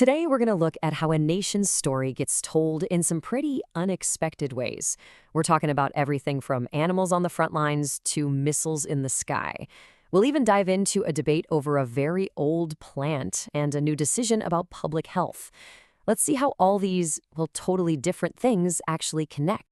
Today, we're going to look at how a nation's story gets told in some pretty unexpected ways. We're talking about everything from animals on the front lines to missiles in the sky. We'll even dive into a debate over a very old plant and a new decision about public health. Let's see how all these, well, totally different things actually connect.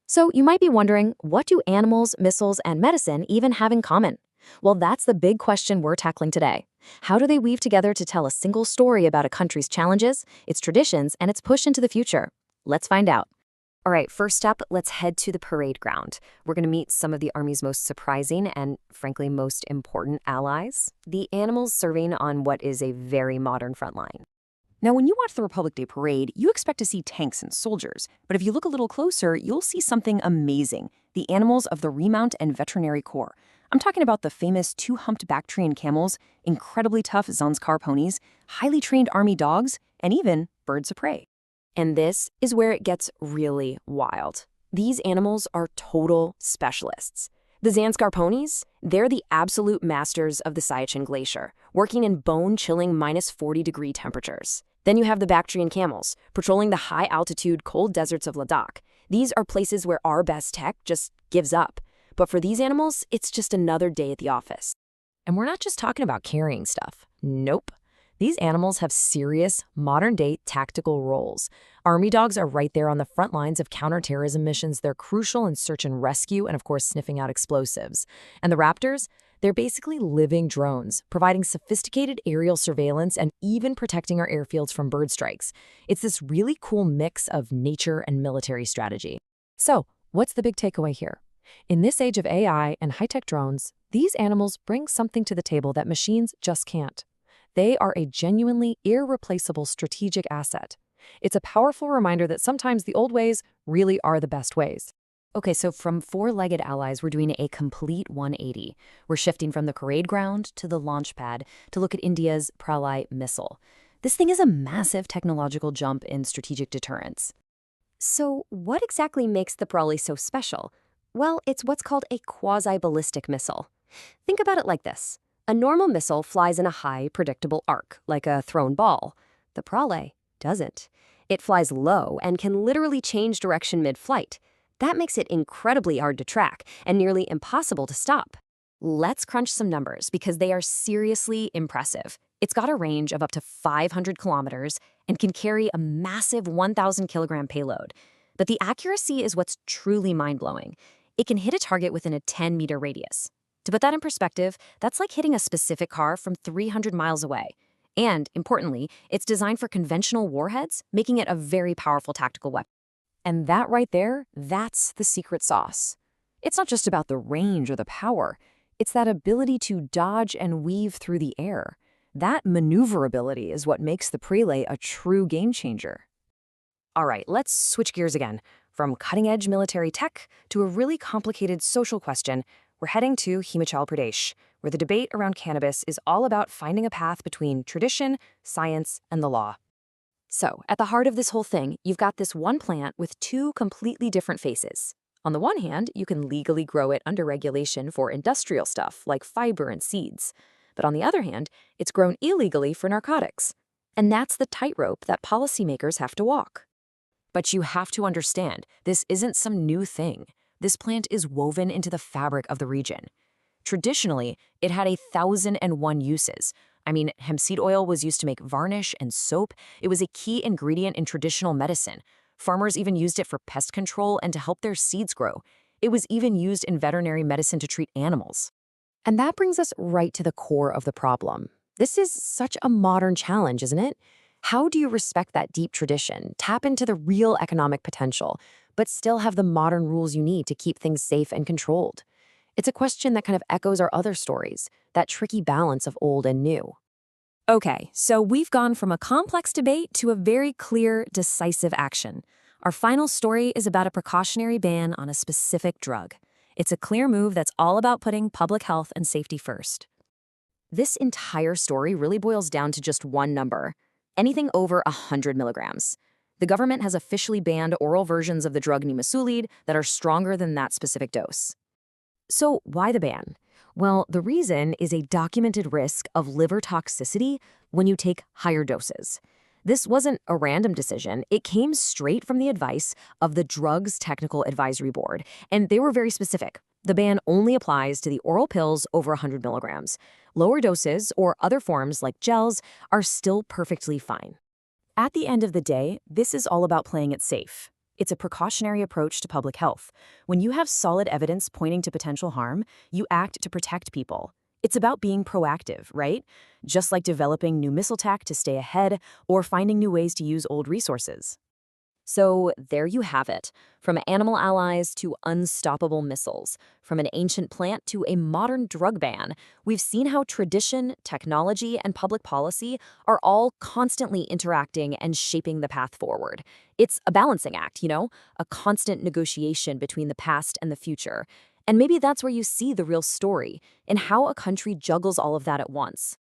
So, you might be wondering, what do animals, missiles, and medicine even have in common? Well, that's the big question we're tackling today. How do they weave together to tell a single story about a country's challenges, its traditions, and its push into the future? Let's find out. All right, first up, let's head to the parade ground. We're going to meet some of the Army's most surprising and, frankly, most important allies, the animals serving on what is a very modern front line. Now, when you watch the Republic Day Parade, you expect to see tanks and soldiers. But if you look a little closer, you'll see something amazing: the animals of the Remount and Veterinary Corps. I'm talking about the famous two-humped Bactrian camels, incredibly tough Zanskar ponies, highly trained Army dogs, and even birds of prey. And this is where it gets really wild. These animals are total specialists. The Zanskar ponies, they're the absolute masters of the Siachen Glacier, working in bone-chilling -40-degree temperatures. Then you have the Bactrian camels, patrolling the high-altitude, cold deserts of Ladakh. These are places where our best tech just gives up. But for these animals, it's just another day at the office. And we're not just talking about carrying stuff. Nope. These animals have serious, modern-day tactical roles. Army dogs are right there on the front lines of counterterrorism missions. They're crucial in search and rescue and, of course, sniffing out explosives. And the Raptors? They're basically living drones, providing sophisticated aerial surveillance and even protecting our airfields from bird strikes. It's this really cool mix of nature and military strategy. So, what's the big takeaway here? In this age of AI and high-tech drones, these animals bring something to the table that machines just can't. They are a genuinely irreplaceable strategic asset. It's a powerful reminder that sometimes the old ways really are the best ways. Okay, so from four-legged allies, we're doing a complete 180. We're shifting from the parade ground to the launch pad to look at India's Pralay missile. This thing is a massive technological jump in strategic deterrence. So what exactly makes the Pralay so special? Well, it's what's called a quasi-ballistic missile. Think about it like this. A normal missile flies in a high, predictable arc, like a thrown ball. The Pralay doesn't. It flies low and can literally change direction mid-flight. That makes it incredibly hard to track and nearly impossible to stop. Let's crunch some numbers because they are seriously impressive. It's got a range of up to 500 kilometers and can carry a massive 1,000-kilogram payload. But the accuracy is what's truly mind-blowing. It can hit a target within a 10-meter radius. To put that in perspective, that's like hitting a specific car from 300 miles away. And, importantly, it's designed for conventional warheads, making it a very powerful tactical weapon. And that right there, that's the secret sauce. It's not just about the range or the power. It's that ability to dodge and weave through the air. That maneuverability is what makes the Pralay a true game changer. All right, let's switch gears again. From cutting-edge military tech to a really complicated social question, we're heading to Himachal Pradesh, where the debate around cannabis is all about finding a path between tradition, science, and the law. So, at the heart of this whole thing, you've got this one plant with two completely different faces. On the one hand, you can legally grow it under regulation for industrial stuff like fiber and seeds. But on the other hand, it's grown illegally for narcotics. And that's the tightrope that policymakers have to walk. But you have to understand, this isn't some new thing. This plant is woven into the fabric of the region. Traditionally, it had 1,001 uses. I mean, hemp seed oil was used to make varnish and soap. It was a key ingredient in traditional medicine. Farmers even used it for pest control and to help their seeds grow. It was even used in veterinary medicine to treat animals. And that brings us right to the core of the problem. This is such a modern challenge, isn't it? How do you respect that deep tradition, tap into the real economic potential, but still have the modern rules you need to keep things safe and controlled? It's a question that kind of echoes our other stories, that tricky balance of old and new. Okay, so we've gone from a complex debate to a very clear, decisive action. Our final story is about a precautionary ban on a specific drug. It's a clear move that's all about putting public health and safety first. This entire story really boils down to just one number: anything over 100 milligrams. The government has officially banned oral versions of the drug nimesulide that are stronger than that specific dose. So why the ban? Well, the reason is a documented risk of liver toxicity when you take higher doses. This wasn't a random decision. It came straight from the advice of the Drugs Technical Advisory Board, and they were very specific. The ban only applies to the oral pills over 100 milligrams. Lower doses or other forms like gels are still perfectly fine. At the end of the day, this is all about playing it safe. It's a precautionary approach to public health. When you have solid evidence pointing to potential harm, you act to protect people. It's about being proactive, right? Just like developing new missile tech to stay ahead or finding new ways to use old resources. So there you have it. From animal allies to unstoppable missiles, from an ancient plant to a modern drug ban, we've seen how tradition, technology, and public policy are all constantly interacting and shaping the path forward. It's a balancing act, a constant negotiation between the past and the future. And maybe that's where you see the real story, in how a country juggles all of that at once.